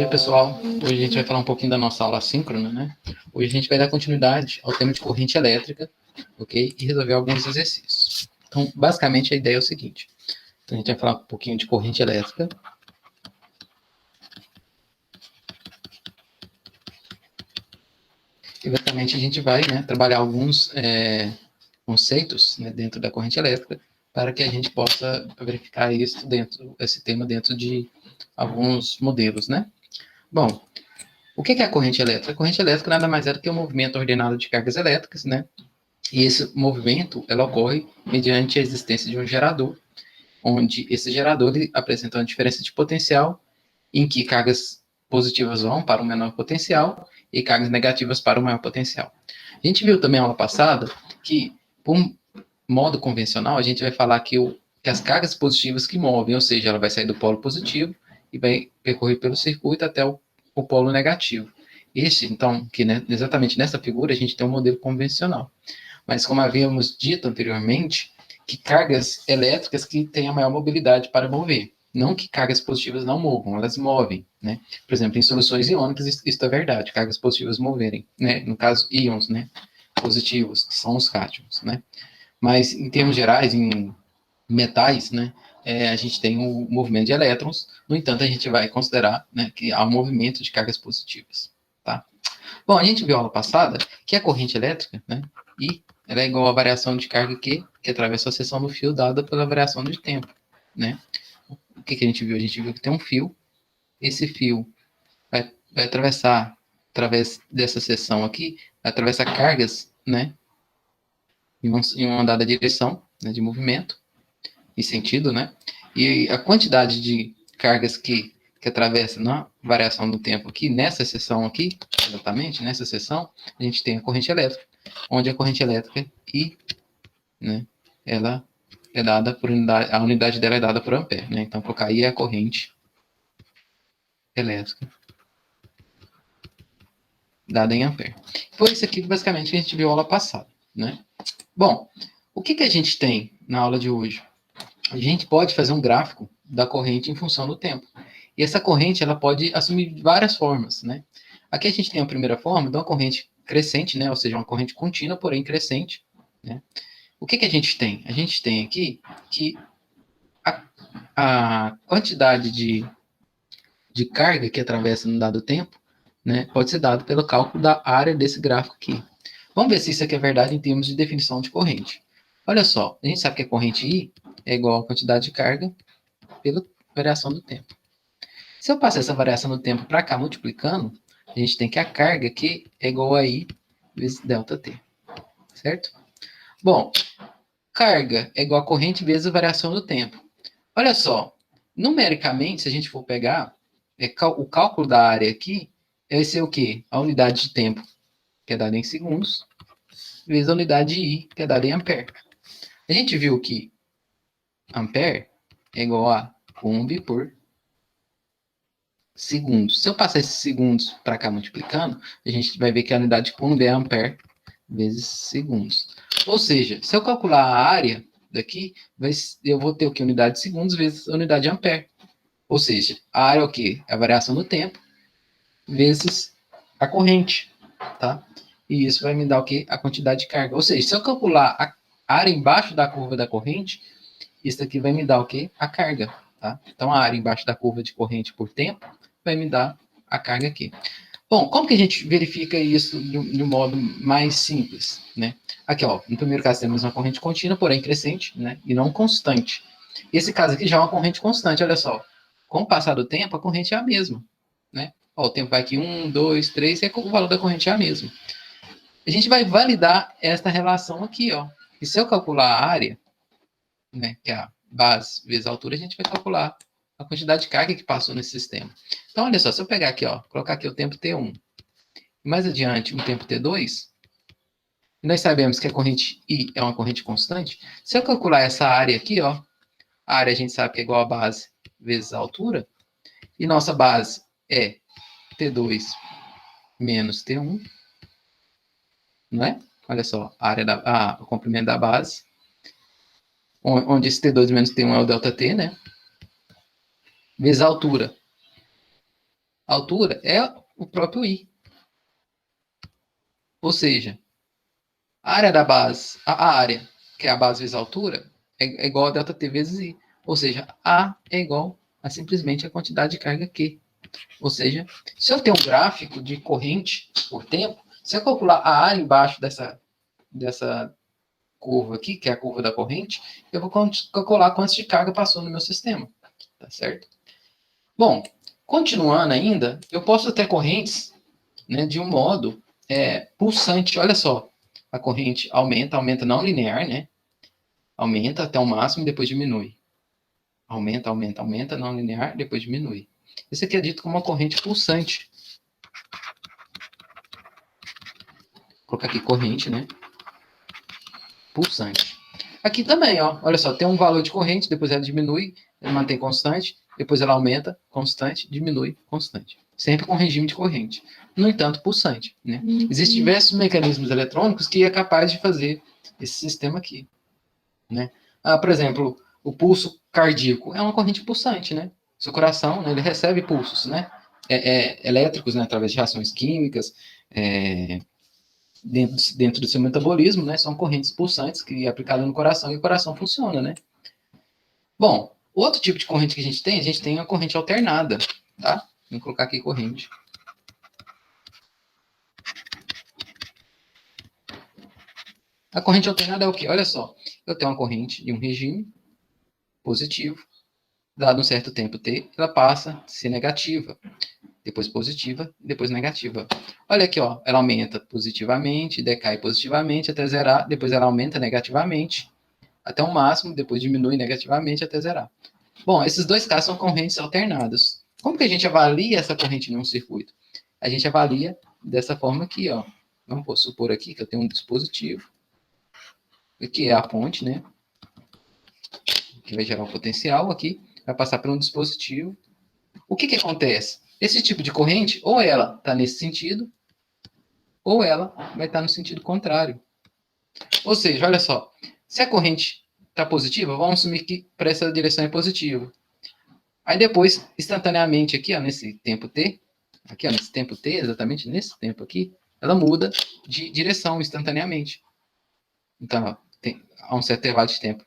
dia, pessoal. Hoje a gente vai falar um pouquinho da nossa aula assíncrona, né? Hoje a gente vai dar continuidade ao tema de corrente elétrica, ok? E resolver alguns exercícios. Então, basicamente, a ideia é o seguinte. Então, a gente vai falar um pouquinho de corrente elétrica. E, basicamente, a gente vai, né, trabalhar alguns conceitos, né, dentro da corrente elétrica para que a gente possa verificar esse tema dentro de alguns modelos, né? Bom, o que é a corrente elétrica? A corrente elétrica nada mais é do que um movimento ordenado de cargas elétricas, né? E esse movimento ela ocorre mediante a existência de um gerador, onde esse gerador ele apresenta uma diferença de potencial, em que cargas positivas vão para o menor potencial e cargas negativas para o maior potencial. A gente viu também na aula passada que, por modo convencional, a gente vai falar que as cargas positivas que movem, ou seja, ela vai sair do polo positivo e vai percorrer pelo circuito até o polo negativo. Então, que né, exatamente nessa figura a gente tem um modelo convencional. Mas como havíamos dito anteriormente, que cargas elétricas que têm a maior mobilidade para mover. Não que cargas positivas não movam, elas movem, né? Por exemplo, em soluções iônicas isso é verdade, cargas positivas moverem, né? No caso, íons, né? Positivos, que são os cátions, né? Mas em termos gerais, em metais, né? A gente tem o movimento de elétrons, no entanto, a gente vai considerar, né, que há um movimento de cargas positivas, tá? Bom, a gente viu na aula passada que a corrente elétrica, né, I, ela é igual à variação de carga que atravessa a seção do fio dada pela variação de tempo, né? O que a gente viu? A gente viu que tem um fio, esse fio vai atravessar, através dessa seção aqui, vai atravessar cargas, né, em uma dada direção, né, de movimento e sentido, né? E a quantidade de cargas que atravessa na variação do tempo aqui, nessa seção aqui, exatamente, nessa seção, a gente tem a corrente elétrica, onde a corrente elétrica I, né, ela é dada por unidade, a unidade dela é dada por ampere, né? Então, colocar I é a corrente elétrica dada em ampere. Foi isso aqui que basicamente a gente viu na aula passada, né? Bom, o que a gente tem na aula de hoje? A gente pode fazer um gráfico da corrente em função do tempo. E essa corrente ela pode assumir várias formas, né? Aqui a gente tem a primeira forma de uma corrente crescente, né? Ou seja, uma corrente contínua, porém crescente, né? O que a gente tem? A gente tem aqui que a quantidade de carga que atravessa num dado tempo, né, pode ser dado pelo cálculo da área desse gráfico aqui. Vamos ver se isso aqui é verdade em termos de definição de corrente. Olha só, a gente sabe que a corrente I é igual à quantidade de carga pela variação do tempo. Se eu passar essa variação do tempo para cá multiplicando, a gente tem que a carga aqui é igual a I vezes ΔT, certo? Bom, carga é igual a corrente vezes a variação do tempo. Olha só, numericamente, se a gente for pegar o cálculo da área aqui, vai ser o quê? A unidade de tempo, que é dada em segundos, vezes a unidade de I, que é dada em ampere. A gente viu que ampere é igual a coulomb por segundos. Se eu passar esses segundos para cá multiplicando, a gente vai ver que a unidade de Coulomb é ampere vezes segundos. Ou seja, se eu calcular a área daqui, eu vou ter o que? Unidade de segundos vezes a unidade de ampere. Ou seja, a área é o quê? É a variação do tempo vezes a corrente, tá? E isso vai me dar o quê? A quantidade de carga. Ou seja, se eu calcular a área embaixo da curva da corrente, isso aqui vai me dar o quê? A carga, tá? Então, a área embaixo da curva de corrente por tempo vai me dar a carga aqui. Bom, como que a gente verifica isso de um modo mais simples, né? Aqui, ó, no primeiro caso temos uma corrente contínua, porém crescente, né? E não constante. Esse caso aqui já é uma corrente constante, olha só. Com o passar do tempo, a corrente é a mesma, né? Ó, o tempo vai aqui 1, 2, 3, e o valor da corrente é a mesma. A gente vai validar esta relação aqui, ó. E se eu calcular a área, né, que é a base vezes a altura, a gente vai calcular a quantidade de carga que passou nesse sistema. Então, olha só, se eu pegar aqui, ó, colocar aqui o tempo T1, e mais adiante um tempo T2, e nós sabemos que a corrente I é uma corrente constante, se eu calcular essa área aqui, ó, a área a gente sabe que é igual a base vezes a altura, e nossa base é T2 menos T1, não é? Olha só, a área o comprimento da base, onde esse T2 menos T1 é o ΔT, né? Vezes a altura. A altura é o próprio I. Ou seja, a área da base, a área, que é a base vezes a altura, é igual a ΔT vezes I. Ou seja, A é igual a simplesmente a quantidade de carga Q. Ou seja, se eu tenho um gráfico de corrente por tempo, se eu calcular a área embaixo dessa curva aqui, que é a curva da corrente, eu vou calcular quanto de carga passou no meu sistema. Tá certo? Bom, continuando ainda, eu posso ter correntes, né, de um modo pulsante. Olha só, a corrente aumenta, aumenta não linear, né? Aumenta até o máximo e depois diminui. Aumenta, aumenta, aumenta, não linear, depois diminui. Isso aqui é dito como uma corrente pulsante. Vou colocar aqui corrente, né? Pulsante. Aqui também, ó. Olha só, tem um valor de corrente, depois ela diminui, ela mantém constante, depois ela aumenta, constante, diminui, constante. Sempre com regime de corrente. No entanto, pulsante, né? Existem diversos mecanismos eletrônicos que é capaz de fazer esse sistema aqui, né? Por exemplo, o pulso cardíaco é uma corrente pulsante, né? Seu coração, né, ele recebe pulsos, né? Elétricos, né, através de reações químicas, dentro do seu metabolismo, né? São correntes pulsantes que é aplicada no coração e o coração funciona, né? Bom, outro tipo de corrente que a gente tem a corrente alternada, tá? Vou colocar aqui corrente. A corrente alternada é o quê? Olha só, eu tenho uma corrente de um regime positivo, dado um certo tempo t, ela passa a ser negativa, depois positiva, depois negativa. Olha aqui, ó, ela aumenta positivamente, decai positivamente até zerar, depois ela aumenta negativamente até o máximo, depois diminui negativamente até zerar. Bom, esses dois casos são correntes alternadas. Como que a gente avalia essa corrente em um circuito? A gente avalia dessa forma aqui, ó. Vamos supor aqui que eu tenho um dispositivo, que é a ponte, né? Que vai gerar um potencial aqui, vai passar por um dispositivo. O que acontece? Esse tipo de corrente, ou ela está nesse sentido, ou ela vai estar no sentido contrário. Ou seja, olha só, se a corrente está positiva, vamos assumir que para essa direção é positiva. Aí depois, instantaneamente aqui, ó, nesse tempo t, aqui, ó, nesse tempo t, exatamente nesse tempo aqui, ela muda de direção instantaneamente. Então, ó, há um certo intervalo de tempo.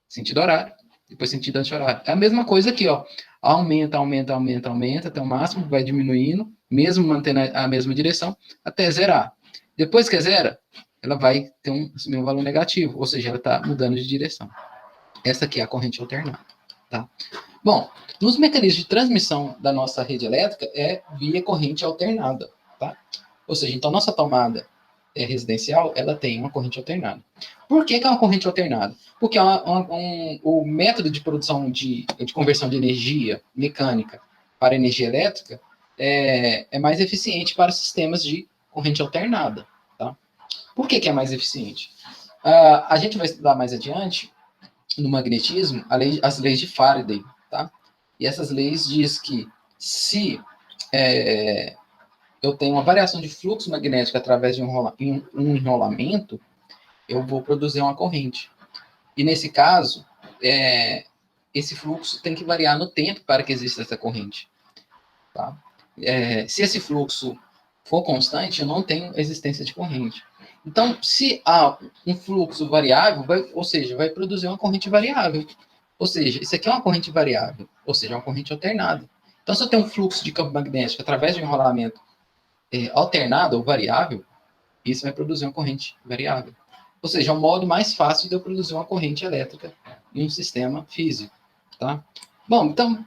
Sentido horário, depois sentido anti-horário. É a mesma coisa aqui, ó. Aumenta, aumenta, aumenta, aumenta até o máximo, vai diminuindo, mesmo mantendo a mesma direção, até zerar. Depois que zera, ela vai ter assumir um valor negativo, ou seja, ela está mudando de direção. Essa aqui é a corrente alternada, tá? Bom, nos mecanismos de transmissão da nossa rede elétrica é via corrente alternada, tá? Ou seja, então nossa tomada residencial, ela tem uma corrente alternada. Por que é uma corrente alternada? Porque o método de produção de conversão de energia mecânica para energia elétrica é mais eficiente para sistemas de corrente alternada, tá? Por que é mais eficiente? A gente vai estudar mais adiante no magnetismo as leis de Faraday, tá? E essas leis diz que se eu tenho uma variação de fluxo magnético através de um enrolamento, eu vou produzir uma corrente. E nesse caso, esse fluxo tem que variar no tempo para que exista essa corrente. Tá? Se esse fluxo for constante, eu não tenho existência de corrente. Então, se há um fluxo variável, ou seja, vai produzir uma corrente variável. Ou seja, isso aqui é uma corrente variável, ou seja, uma corrente alternada. Então, se eu tenho um fluxo de campo magnético através de um enrolamento alternado ou variável, isso vai produzir uma corrente variável. Ou seja, é um modo mais fácil de eu produzir uma corrente elétrica em um sistema físico. Tá? Bom, então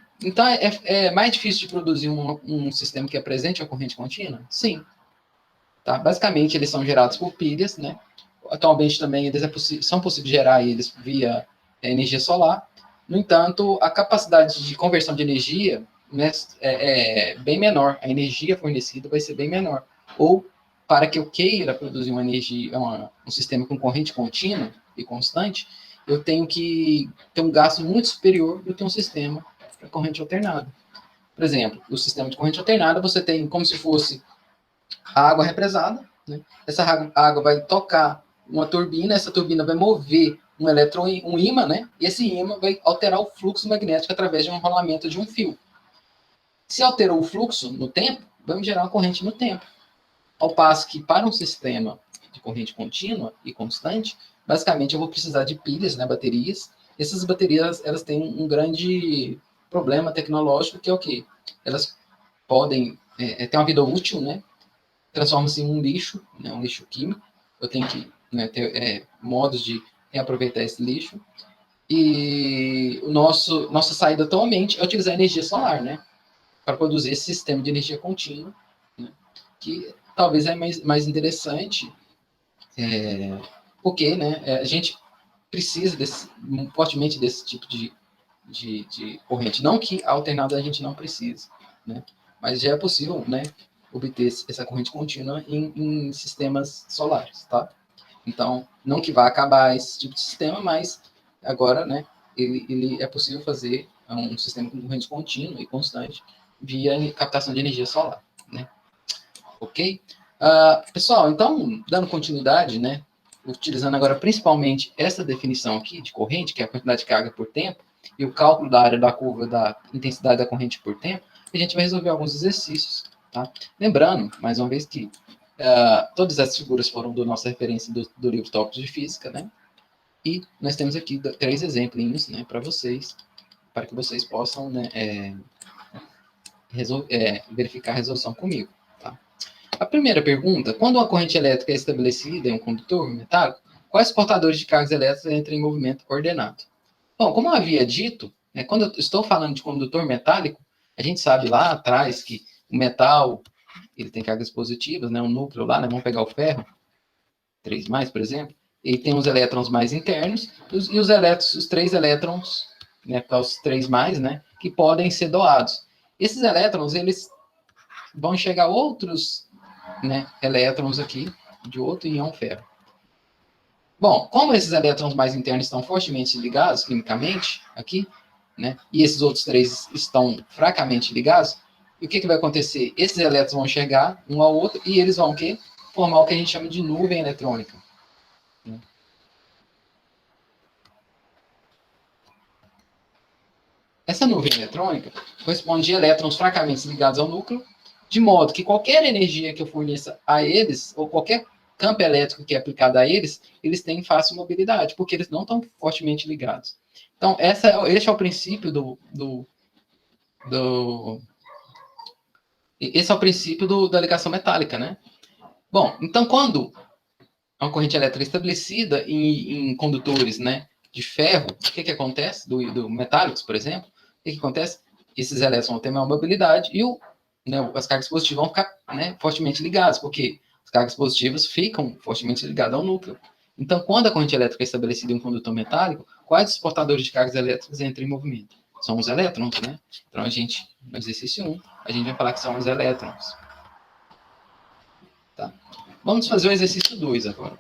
é mais difícil de produzir um sistema que apresente a corrente contínua? Sim. Tá? Basicamente, eles são gerados por pilhas, né? Atualmente também são possíveis gerar eles via energia solar. No entanto, a capacidade de conversão de energia, né, é bem menor. A energia fornecida vai ser bem menor. Ou, para que eu queira produzir uma energia, um sistema com corrente contínua e constante, eu tenho que ter um gasto muito superior do que um sistema com corrente alternada. Por exemplo, o sistema de corrente alternada, você tem como se fosse a água represada, né? Essa água vai tocar uma turbina, essa turbina vai mover um ímã, né? E esse ímã vai alterar o fluxo magnético através de um enrolamento de um fio. Se alterou o fluxo no tempo, vamos gerar uma corrente no tempo. Ao passo que para um sistema de corrente contínua e constante, basicamente eu vou precisar de pilhas, né, baterias. Essas baterias, elas têm um grande problema tecnológico, que é o quê? Elas podem ter uma vida útil, né? Transforma-se em um lixo, né, um lixo químico. Eu tenho que, né, ter modos de reaproveitar esse lixo. E nossa saída atualmente é utilizar energia solar, né? Para produzir esse sistema de energia contínua, né, que talvez é mais interessante, porque, né, a gente precisa fortemente desse tipo de corrente. Não que a alternada a gente não precise, né? Mas já é possível, né, obter essa corrente contínua em sistemas solares, tá? Então, não que vá acabar esse tipo de sistema, mas agora, né, ele é possível fazer um sistema com corrente contínua e constante via captação de energia solar, né? Ok? Pessoal, então, dando continuidade, né, utilizando agora principalmente essa definição aqui de corrente, que é a quantidade de carga por tempo, e o cálculo da área da curva da intensidade da corrente por tempo, a gente vai resolver alguns exercícios, tá? Lembrando, mais uma vez, que todas essas figuras foram da nossa referência do livro Tópicos de Física, né? E nós temos aqui 3 exemplinhos, né, para vocês, para que vocês possam, né, verificar a resolução comigo, tá? A primeira pergunta: quando uma corrente elétrica é estabelecida em um condutor metálico, quais portadores de cargas elétricas entram em movimento ordenado? Bom, como eu havia dito, né, quando eu estou falando de condutor metálico, a gente sabe lá atrás que o metal ele tem cargas positivas, né, um núcleo lá, né, vamos pegar o ferro, 3 mais, por exemplo, ele tem os elétrons mais internos e os 3 elétrons, né, os 3 mais, né, que podem ser doados. Esses elétrons, eles vão chegar outros, né, elétrons aqui de outro íon ferro. Bom, como esses elétrons mais internos estão fortemente ligados quimicamente aqui, né, e esses outros 3 estão fracamente ligados, o que vai acontecer? Esses elétrons vão chegar um ao outro e eles vão o quê? Formar o que a gente chama de nuvem eletrônica. Essa nuvem eletrônica corresponde a elétrons fracamente ligados ao núcleo, de modo que qualquer energia que eu forneça a eles, ou qualquer campo elétrico que é aplicado a eles, eles têm fácil mobilidade, porque eles não estão fortemente ligados. Então, esse é o princípio esse é o princípio da ligação metálica, né? Bom, então quando uma corrente elétrica é estabelecida em condutores, né, de ferro, o que acontece? Do metálicos, por exemplo, o que acontece? Esses elétrons vão ter maior mobilidade e as cargas positivas vão ficar, né, fortemente ligadas, porque as cargas positivas ficam fortemente ligadas ao núcleo. Então, quando a corrente elétrica é estabelecida em um condutor metálico, quais os portadores de cargas elétricas entram em movimento? São os elétrons, né? Então, no exercício 1, a gente vai falar que são os elétrons. Tá? Vamos fazer o exercício 2 agora.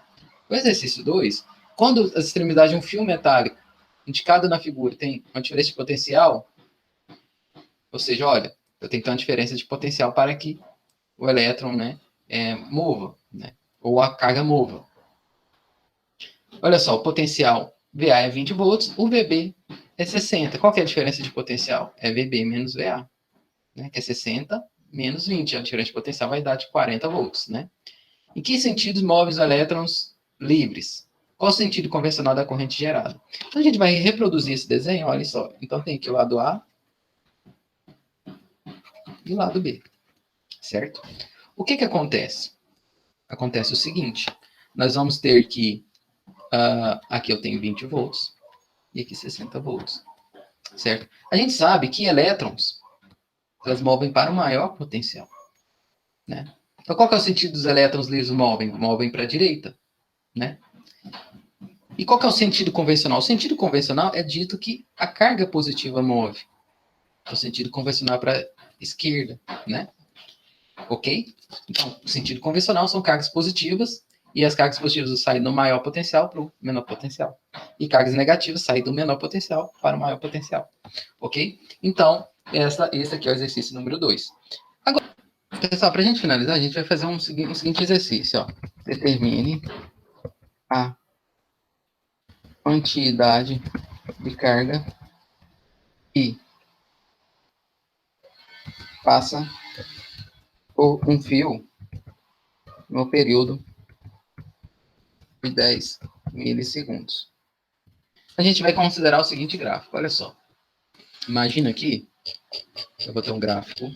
O exercício 2, quando as extremidades de um fio metálico indicado na figura tem uma diferença de potencial, ou seja, olha, eu tenho que ter uma diferença de potencial para que o elétron, né, mova, né, ou a carga mova. Olha só, o potencial VA é 20 volts, o VB é 60. Qual que é a diferença de potencial? É VB menos VA, né, que é 60 menos 20. A diferença de potencial vai dar de 40 volts, né? Em que sentidos move os elétrons livres? Qual o sentido convencional da corrente gerada? Então a gente vai reproduzir esse desenho, olha só. Então tem aqui o lado A e o lado B, certo? O que acontece? Acontece o seguinte, nós vamos ter que, aqui eu tenho 20 volts e aqui 60 volts, certo? A gente sabe que elétrons, elas movem para o maior potencial, né? Então qual que é o sentido dos elétrons livres movem? Movem para a direita, né? E qual que é o sentido convencional? O sentido convencional é dito que a carga positiva move. O sentido convencional para a esquerda, né? Ok? Então, o sentido convencional são cargas positivas e as cargas positivas saem do maior potencial para o menor potencial. E cargas negativas saem do menor potencial para o maior potencial. Ok? Então, esse aqui é o exercício número 2. Agora, pessoal, para a gente finalizar, a gente vai fazer um seguinte exercício. Ó. Determine a quantidade de carga e passa por um fio no período de 10 milissegundos. A gente vai considerar o seguinte gráfico, olha só. Imagina aqui, eu vou ter um gráfico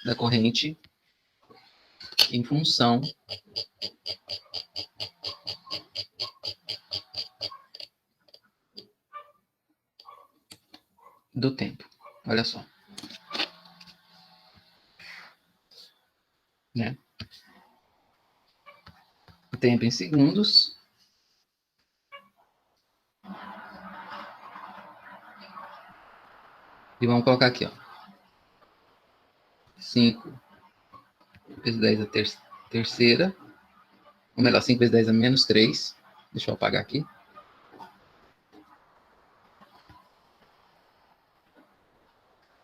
da corrente em função do tempo. Olha só. Né? O tempo em segundos. E vamos colocar aqui, ó. 5 vezes 10 a terceira. Ou melhor, 5 vezes 10 a menos 3. Deixa eu apagar aqui.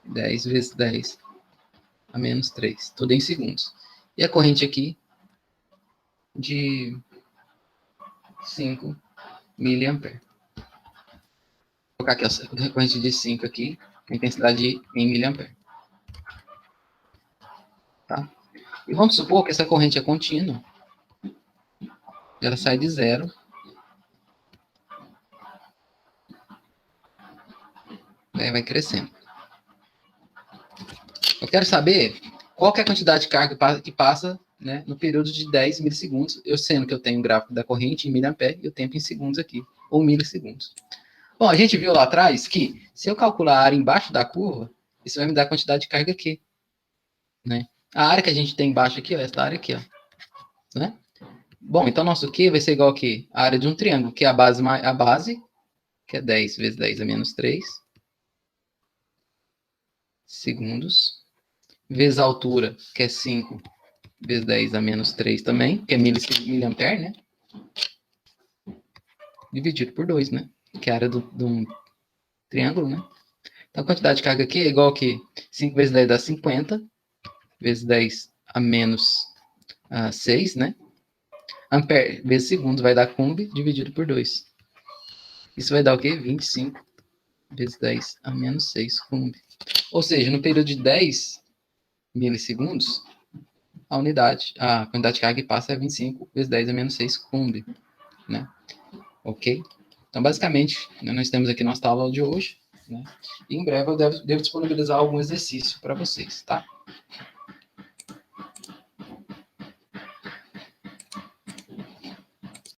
Dez vezes 10 a menos 3. Tudo em segundos. E a corrente aqui de 5 miliamperes. Vou colocar aqui a corrente de 5 aqui. A intensidade em miliampere. Tá? E vamos supor que essa corrente é contínua. Ela sai de 0. Daí vai crescendo. Eu quero saber qual que é a quantidade de carga que passa, né, no período de 10 milissegundos, eu sendo que eu tenho o gráfico da corrente em miliampere e o tempo em segundos aqui, ou milissegundos. Bom, a gente viu lá atrás que se eu calcular a área embaixo da curva, isso vai me dar a quantidade de carga aqui. Né? A área que a gente tem embaixo aqui, ó, essa área aqui, ó. Né? Bom, então nosso Q vai ser igual a quê? A área de um triângulo, que é a base, que é 10 vezes 10 a menos 3 segundos, vezes a altura, que é 5 vezes 10 a menos 3 também, que é miliampere, né? Dividido por 2, né? Que é a área de um triângulo, né? Então a quantidade de carga aqui é igual a que 5 vezes 10 dá 50, vezes 10 a menos 6, né? Ampere vezes segundo vai dar coulomb dividido por 2. Isso vai dar o quê? 25 vezes 10 a menos 6 coulomb. Ou seja, no período de 10 milissegundos, a quantidade de carga que passa é 25 vezes 10 a menos 6 coulomb. Né? Ok? Então, basicamente, né, nós temos aqui nossa aula de hoje. Né? E em breve eu devo disponibilizar algum exercício para vocês. Tá?